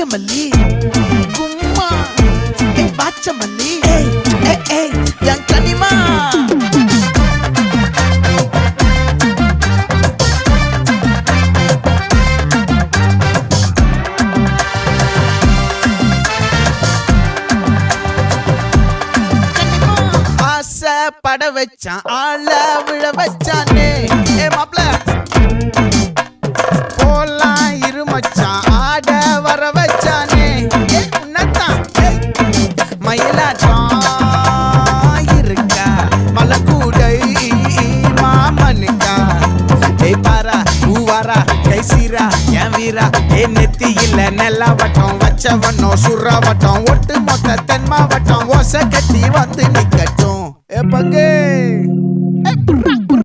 நாகமல்லி கும்மா பாச்சமல்லி என் கனிமா பட வச்சான் ஆள விழ வச்சானே மாப்ள போலாம் இருமச்சான் ஆட வர வச்சானே உன்னத்தான் மயிலாட்டம் இருக்கா மலக்கூடை மாமனுக்கா பாரா பூவாரா கைசீரா என் வீரா நெத்தி இல்ல நெல்லாவட்டம் வச்சவட்டம் சுறாவட்டம் ஒட்டு மொத்த தென் மாவட்டம் ஓசை கட்டி வந்து நிக்கட்டும் பங்கே